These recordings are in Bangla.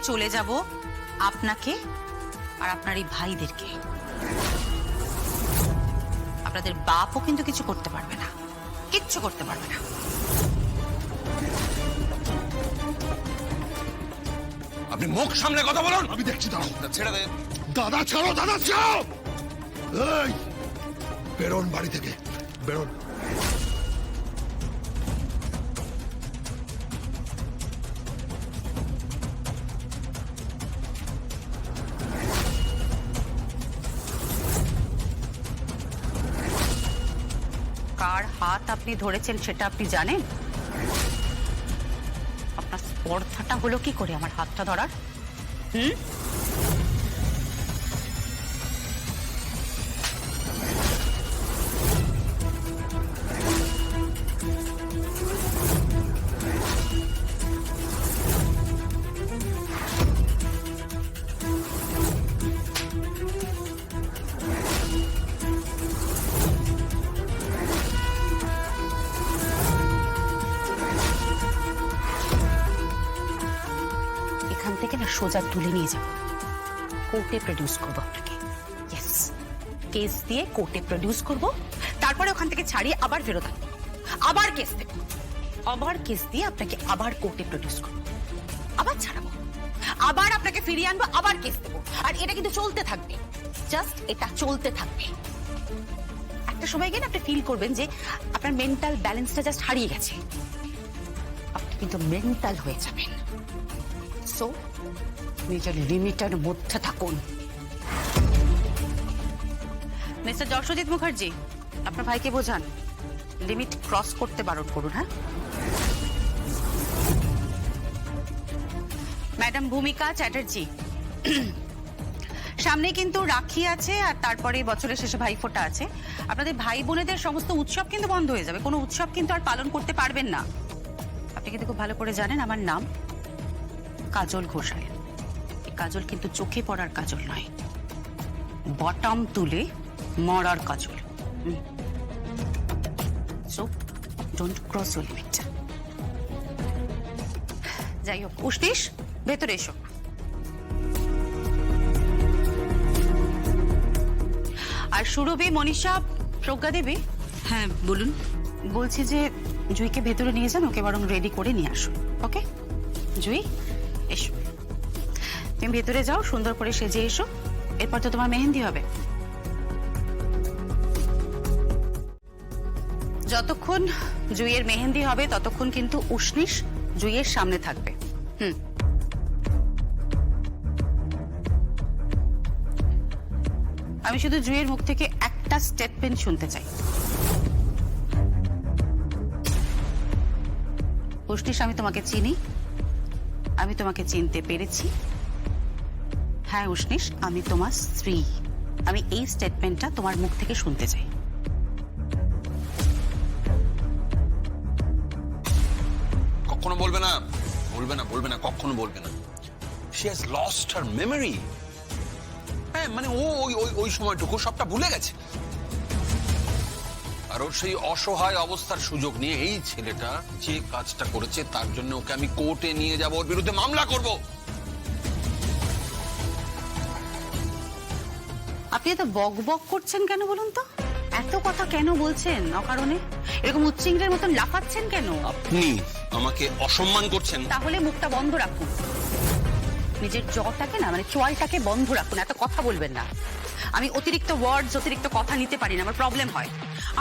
চলে যাব আপনাকে আর আপনার এই ভাইদেরকে। আপনাদের বাপও কিন্তু কিছু করতে পারবে না, কিচ্ছু করতে পারবে না। আপনি মুখ সামনে কথা বলুন। আমি দেখছি, দাঁড়াও। ছেড়ে দে। দাদা ছাড়ো, দাদা ছাড়ো। এই বেরোন বাড়ি থেকে, বেরোন। কার হাত আপনি ধরেছেন সেটা আপনি জানেন? আপনার স্পর্ধাটা হলো কি করে আমার হাতটা ধরার? এখান থেকে না সোজা তুলে নিয়ে যাব, কোর্টে প্রডিউস করবো আপনাকে। ইয়েস, কেস দিয়ে কোর্টে প্রডিউস করব, তারপরে ওখান থেকে ছাড়িয়ে আবার ফেরত আনবো, আবার কেস দেব, আবার কেস দিয়ে আপনাকে আবার কোর্টে প্রডিউস করবো, আবার ছাড়াবো, আবার আপনাকে ফিরিয়ে আনবো, আবার কেস দেবো। আর এটা কিন্তু চলতে থাকবে, জাস্ট এটা চলতে থাকবে। একটা সময় গিয়ে আপনি ফিল করবেন যে আপনার মেন্টাল ব্যালেন্সটা জাস্ট হারিয়ে গেছে, আপনি কিন্তু মেন্টাল হয়ে যাবেন। সো নিজের লিমিটের মধ্যে থাকুন। মিস্টার যশোজিৎ মুখার্জি, আপনার ভাইকে বোঝান, লিমিট ক্রস করতে বারণ করুন। হ্যাঁ ম্যাডাম ভূমিকা চ্যাটার্জি, সামনে কিন্তু রাখি আছে আর তারপরে বছরের শেষে ভাইফোঁটা আছে। আপনাদের ভাই বোনেদের সমস্ত উৎসব কিন্তু বন্ধ হয়ে যাবে, কোনো উৎসব কিন্তু আর পালন করতে পারবেন না। আপনি কিন্তু খুব ভালো করে জানেন আমার নাম কাজল ঘোষাল। এই কাজল কিন্তু চোখে পড়ার কাজল নয়, বটম তুলে মরার কাজল। So don't cross your limit. যাই হোক, উষ্টিস ভেতরে এসো। আর সুরভি, মনীষা, প্রজ্ঞা দেবী। হ্যাঁ বলুন। বলছি যে জুইকে ভেতরে নিয়ে যান, ওকে বরং রেডি করে নিয়ে আসুন। ওকে জুই এসো, তুমি ভেতরে যাও, সুন্দর করে সেজে এসো, এরপর তো তোমার মেহেন্দি হবে। যতক্ষণ জুইয়ের মেহেন্দি হবে ততক্ষণ কিন্তু উষ্ণিস জুইয়ের সামনে থাকবে। আমি শুধু জুইয়ের মুখ থেকে একটা স্টেটমেন্ট শুনতে চাই। উষ্ণিস, আমি তোমাকে চিনি, আমি তোমাকে চিনতে পেরেছি। হ্যাঁ উষ্ণিস, আমি তোমার স্ত্রী। আমি এই স্টেটমেন্টটা তোমার মুখ থেকে শুনতে চাই। কখনো বলবে না, বলবে না, বলবে না, কখনো বলবে না। She has lost her memory. হ্যাঁ মানে ও ওই সময়টুকু সবটা ভুলে গেছে। আর ওর সেই অসহায় অবস্থার সুযোগ নিয়ে এই ছেলেটা যে কাজটা করেছে তার জন্য ওকে আমি কোর্টে নিয়ে যাব, ওর বিরুদ্ধে মামলা করব। আপনি এত বক বক করছেন কেন বলুন তো? এত কথা কেন বলছেন অকারণে? এরকম উচ্চিংড়ের মতন লাফাচ্ছেন কেন? আপনি আমাকে অসম্মান করছেন। তাহলে মুখটা বন্ধ রাখুন, নিজের জটাকে না মানে চোয়ালটাকে বন্ধ রাখুন, এত কথা বলবেন না। আমি অতিরিক্ত ওয়ার্ডস, অতিরিক্ত কথা নিতে পারি না, আমার প্রবলেম হয়।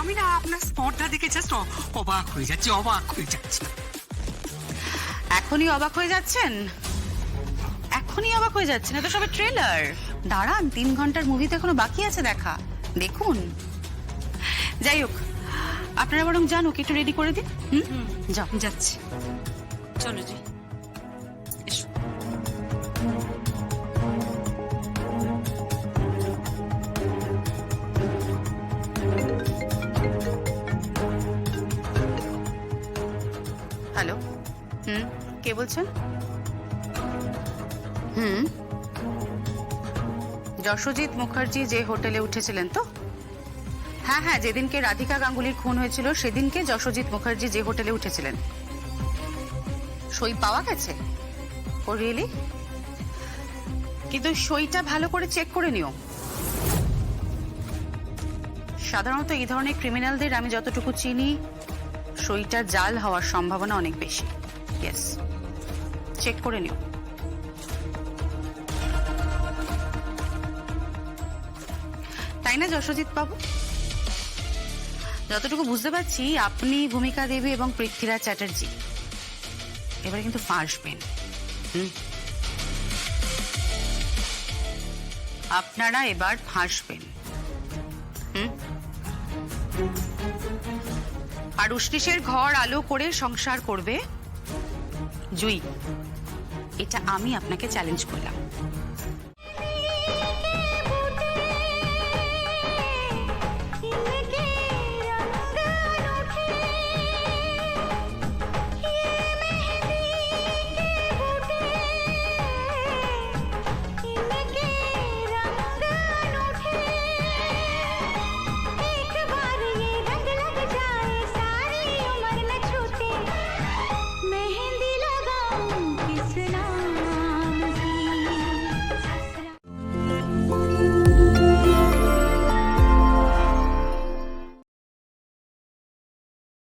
আমি না আপনার স্পর্ধা দেখে জাস্ট অবাক হয়ে যাচ্ছি, অবাক হয়ে যাচ্ছি। এখনই অবাক হয়ে যাচ্ছেন? এখনই অবাক হয়ে যাচ্ছেন? এটা সবে ট্রেলার। দাঁড়ান, 3 ঘন্টার মুভি তো এখনো বাকি আছে দেখা, দেখুন। যাই হোক, আপনারা বরং যান, ওকে একটু রেডি করে দিন। যাও। যাচ্ছি, চলো জি, এসো। হ্যালো, কে বলছেন? যশোজিৎ মুখার্জি যে হোটেলে উঠেছিলেন তো? হ্যাঁ হ্যাঁ, যেদিনকে রাধিকা গাঙ্গুলির খুন হয়েছিল সেদিনকে যশোজিৎ মুখার্জি যে হোটেলে উঠেছিলেন। সই পাওয়া গেছে? ও রিয়েলি? কিন্তু সইটা ভালো করে চেক করে নিও। সাধারণত এই ধরনের ক্রিমিনালদের আমি যতটুকু চিনি, সইটা জাল হওয়ার সম্ভাবনা অনেক বেশি। ইয়েস, চেক করে নিও। তাই না যশোজিৎ বাবু? যতটুকু বুঝতে পারছি আপনি, ভূমিকা দেবী এবং পৃথ্বীরাজ চ্যাটার্জি এবারে কিন্তু ফাঁসবেন। আপনারা এবার ফাঁসবেন। আর উষ্ণিসের ঘর আলো করে সংসার করবে জুই। এটা আমি আপনাকে চ্যালেঞ্জ করলাম।